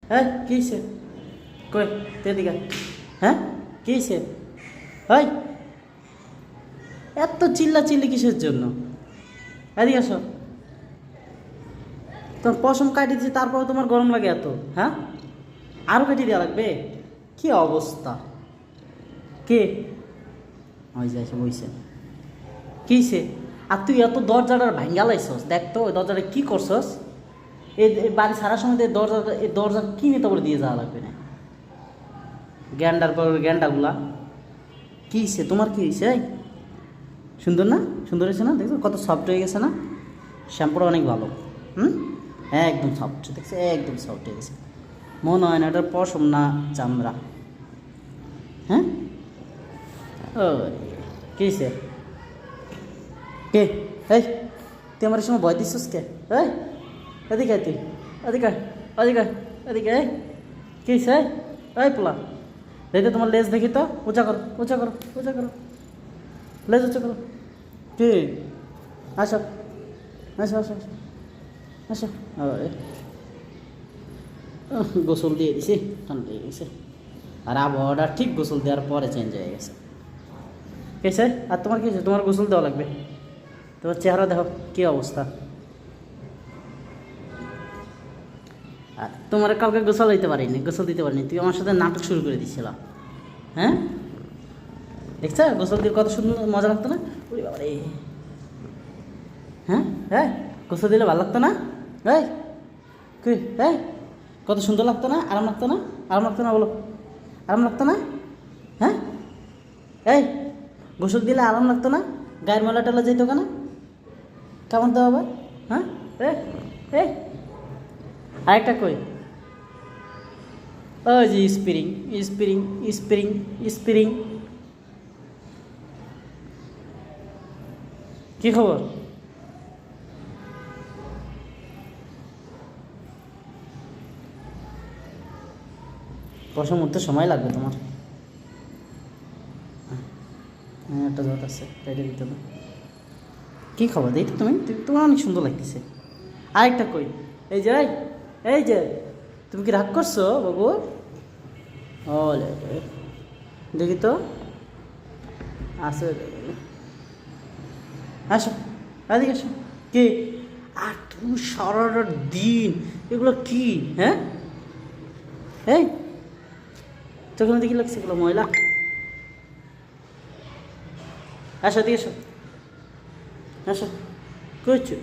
হ্যাঁ কী হয়েছে? কই তেদিকে, হ্যাঁ কী হয়েছে? হয় এত চিল্লা চিল্লি কিসের জন্য? এদিকে আসো। তোমার পশম কাটি দিচ্ছে তারপরে তোমার গরম লাগে এত? হ্যাঁ আরও কেটে দেওয়া লাগবে? কি অবস্থা! কে ওই যে এসে বইছে? কিসে? আর তুই এত দরজাটার ভাঙ্গা লাইছস, দেখ তো ওই দরজাটা কী করছস? এই বাড়ি সারার সময় এই দরজা কিনে তারপরে দিয়ে যাওয়া লাগবে না? গ্যান্ডার পর গ্যান্ডাগুলা কী হয়েছে তোমার? কী হয়েছে? সুন্দর না? সুন্দর হয়েছে না? দেখছো কত সফট হয়ে গেছে না? শ্যাম্পুটা অনেক ভালো। হুম, হ্যাঁ একদম সফট, দেখছে একদম সফট হয়ে গেছে। মনে হয় না এটার পশম না চামড়া। হ্যাঁ ও কী হয়েছে? কে? এই তুই আমার সময় ভয় দিচ্ছিস কে? এই এদিকে তুই, এদিকে এদিকে এদিকে। এই কী হয়েছে? এই পোলা দেখতে তোমার লেজ দেখি তো, উঁচা করো উঁচা করো উঁচা করো, লেজ উঁচা করো। কি? আসো আসো আসো আসো। গোসল দিয়ে দিছি, ঠান্ডা হয়ে গেছে। আর আবহাওয়াটা ঠিক গোসল দেওয়ার পরে চেঞ্জ হয়ে গেছে। কেছে? আর তোমার কি হয়েছে? তোমার গোসল দেওয়া লাগবে। তোমার চেহারা দেখো কী অবস্থা। আর তোমার কালকে গোসল দিতে পারিনি, গোসল দিতে পারিনি, তুই আমার সাথে নাটক শুরু করে দিচ্ছিলাম। হ্যাঁ দেখছ গোসল দিয়ে কত সুন্দর মজা লাগতো না? ওরে বাবা রে! হ্যাঁ হ্যাঁ গোসল দিলে ভালো লাগতো না? এই কই এই কত সুন্দর লাগতো না? আরাম লাগতো না? আরাম লাগতো না বলো? আরাম লাগতো না? হ্যাঁ এই গোসল দিলে আরাম লাগতো না? গায়ের ময়লা টলা যেত কেন? কেমন তো আবার? হ্যাঁ এই আরেকটা কই? ওই যে স্প্রিং স্প্রিং স্প্রিং স্প্রিং। কী খবর? পশম উঠতে সময় লাগবে তোমার। হ্যাঁ একটা জট আছে, কেটে দিতে হবে। কী খবর দেখি তুমি? তোমার অনেক সুন্দর লাগতেছে। আরেকটা কই? এই যে এই যে তুমি কি রাগ করছো বাবু? ও দেখি তো, আসো আসো এদিকে আসো। কি? আর তুমি সারাটা দিন এগুলো কি? হ্যাঁ এই তখন দেখি লাগছে এগুলো ময়লা। আসো দিয়ে আসো আসো করছো।